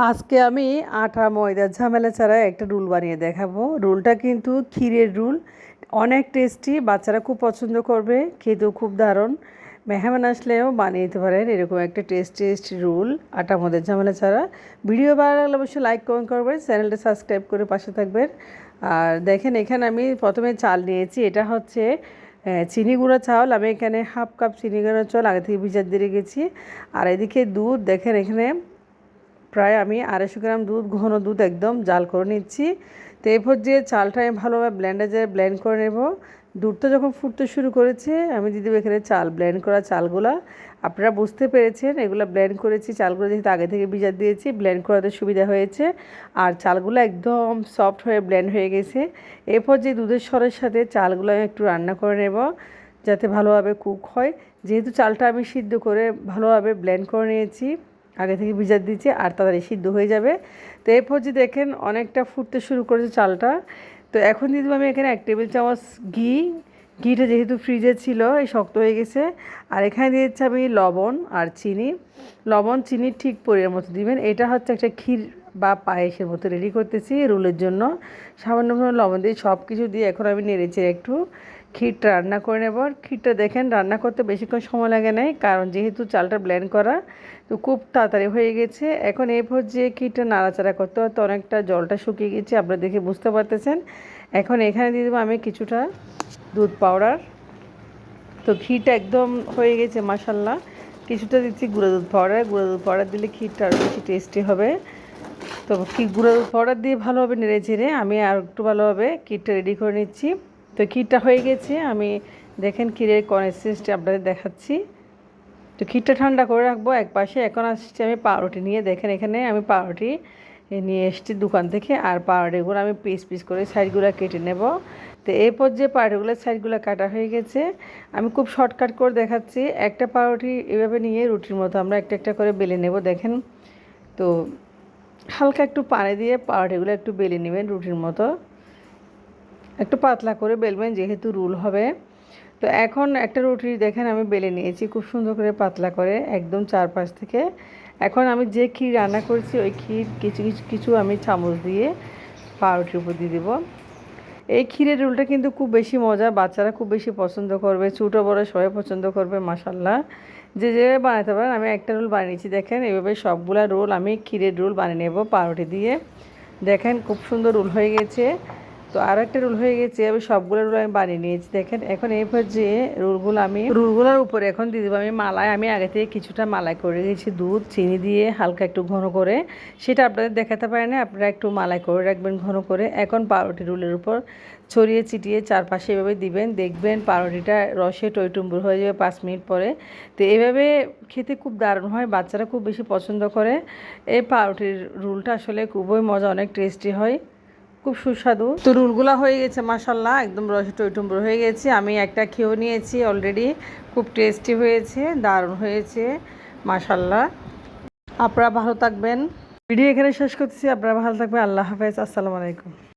আজকে আমি আটা ময়দার ঝামেলা ছাড়া একটা রুল বানিয়ে দেখাবো। রুলটা কিন্তু ক্ষীরের রুল, অনেক টেস্টি, বাচ্চারা খুব পছন্দ করবে, খেতেও খুব দারুণ। মেহমান আসলেও বানিয়ে দিতে পারেন এরকম একটা টেস্টি রুল আটা ময়দার ঝামেলা ছাড়া। ভিডিও ভালো লাগলে অবশ্যই লাইক কমেন্ট করবেন, চ্যানেলটা সাবস্ক্রাইব করে পাশে থাকবেন। আর দেখেন এখানে আমি প্রথমে চাল নিয়েছি, এটা হচ্ছে চিনি গুঁড়া চাল। আমি এখানে হাফ কাপ চিনি গুঁড়া চাল আগে থেকে ভিজাতে দিয়ে রেখেছি। আর এদিকে দুধ, দেখেন এখানে প্রায় আমি 250 গ্রাম দুধ, ঘন দুধ একদম জাল করে নিচ্ছি। তো এরপর যে চালটা আমি ভালোভাবে ব্লেন্ডারে ব্লেন্ড করে নেব। দুধটা যখন ফুটতে শুরু করেছে আমি দিয়ে দেবো এখানে চাল, ব্লেন্ড করা চালগুলা। আপনারা বুঝতে পেরেছেন এগুলো ব্লেন্ড করেছি, চালগুলো যেহেতু আগে থেকে ভিজা দিয়েছি ব্লেন্ড করাতে সুবিধা হয়েছে। আর চালগুলো একদম সফট হয়ে ব্লেন্ড হয়ে গেছে। এরপর যে দুধের স্বরের সাথে চালগুলো একটু রান্না করে নেব যাতে ভালোভাবে কুক হয়। যেহেতু চালটা আমি সিদ্ধ করে ভালোভাবে ব্লেন্ড করে নিয়েছি, আগে থেকে ভিজা দিয়েছি, আর তাড়াতাড়ি সিদ্ধ হয়ে যাবে। তো এরপর যে দেখেন অনেকটা ফুটতে শুরু করেছে চালটা। তো এখন দিয়ে দেবো আমি এখানে 1 টেবিল চামচ ঘি। ঘিটা যেহেতু ফ্রিজে ছিল এই শক্ত হয়ে গেছে। আর এখানে দিয়েছি আমি লবণ আর চিনি। লবণ চিনি ঠিক পরিমাণ মতো দিবেন। এটা হচ্ছে একটা ক্ষীর বা পায়েসের মতো রেডি করতেছি রুলের জন্য। সামান্য লবণ দিয়ে সব কিছু দিয়ে এখন আমি নেড়েচেড়ে একটু ক্ষীরটা রান্না করে নেব। ক্ষীরটা দেখেন রান্না করতে বেশিক্ষণ সময় লাগে নাই, কারণ যেহেতু চালটা ব্লেন্ড করা তো খুব তাড়াতাড়ি হয়ে গেছে। এখন এই পর্যায়ে ক্ষীরটা নাড়াচাড়া করতে হতে অনেকটা জলটা শুকিয়ে গেছে, আপনারা দেখে বুঝতে পারতেছেন। এখন এখানে দিয়ে দেবো আমি কিছুটা দুধ পাউডার। তো ক্ষীরটা একদম হয়ে গেছে মাশাল্লাহ। কিছুটা দিচ্ছি গুঁড়ো দুধ পাউডার। গুঁড়ো দুধ পাউডার দিলে ক্ষীরটা আরও বেশি টেস্টি হবে। তো গুঁড়ো দুধ পাউডার দিয়ে ভালোভাবে নেড়ে চেড়ে আমি আর একটু ভালোভাবে ক্ষীরটা রেডি করে নিচ্ছি। তো ক্ষীরটা হয়ে গেছে, আমি দেখেন ক্ষীরের কনসিস্টেন্সি আপনাদের দেখাচ্ছি। তো ক্ষীরটা ঠান্ডা করে রাখবো এক পাশে। এখন আসছি আমি পাউরুটি নিয়ে, দেখেন এখানে আমি পাউরুটি নিয়ে এসেছি দোকান থেকে। আর পাউরুটিগুলো আমি পিস পিস করে সাইডগুলো কেটে নেব। তো এরপর যে পাউরুটিগুলোর সাইডগুলো কাটা হয়ে গেছে, আমি খুব শর্টকাট করে দেখাচ্ছি। একটা পাউরুটি এভাবে নিয়ে রুটির মতো আমরা একটা একটা করে বেলে নেব। দেখেন, তো হালকা একটু পানি দিয়ে পাউরুটিগুলো একটু বেলে নেবেন রুটির মতো, একটু পাতলা করে বেলবেন যেহেতু রুল হবে। তো এখন একটা রুটি দেখেন আমি বেলে নিয়েছি খুব সুন্দর করে পাতলা করে একদম চারপাশ থেকে। এখন আমি যে ক্ষীর রান্না করেছি ওই ক্ষীর কিছু কিছু কিছু আমি চামচ দিয়ে পাউরুটির উপর দিয়ে দেবো। এই ক্ষীরের রোলটা কিন্তু খুব বেশি মজা, বাচ্চারা খুব বেশি পছন্দ করবে, ছোটো বড়ো সবাই পছন্দ করবে মাশাল্লাহ। যে যেভাবে বানাতে পারেন। আমি একটা রোল বানিয়েছি, দেখেন এভাবে সবগুলা রোল আমি ক্ষীরের রোল বানিয়ে নেব পাউরুটি দিয়ে। দেখেন খুব সুন্দর রোল হয়ে গেছে। তো আরও একটা রোল হয়ে গেছে, আমি সবগুলো রোল আমি বানিয়ে নিয়েছি। দেখেন এখন এরপর যে রোলগুলোর উপরে এখন দিয়ে দেবো আমি মালাই। আমি আগে থেকে কিছুটা মালাই করে রেখেছি দুধ চিনি দিয়ে হালকা একটু ঘন করে, সেটা আপনাদের দেখাতে পারে না, আপনারা একটু মালাই করে রাখবেন ঘন করে। এখন পাউরুটি রোলের উপর ছড়িয়ে ছিটিয়ে চারপাশে এভাবে দিবেন, দেখবেন পাউরুটিটা রসে টইটুম্বুর হয়ে যাবে 5 মিনিট পরে। তো এভাবে খেতে খুব দারুণ হয়, বাচ্চারা খুব বেশি পছন্দ করে। এই পাউরুটির রোলটা আসলে খুবই মজা, অনেক টেস্টি হয়, খুব সুস্বাদু। তো রোলগুলো হয়ে গেছে মাশাল্লাহ, একদম রসে টইটুম্বুর হয়ে গেছে। আমি একটা খেয়েও নিয়েছি অলরেডি, খুব টেস্টি হয়েছে, দারুণ হয়েছে মাশাল্লাহ। আপনারা ভালো থাকবেন। ভিডিও এখানে শেষ করতেছি, আপনারা ভালো থাকবেন। আল্লাহ হাফেজ, আসসালামু আলাইকুম।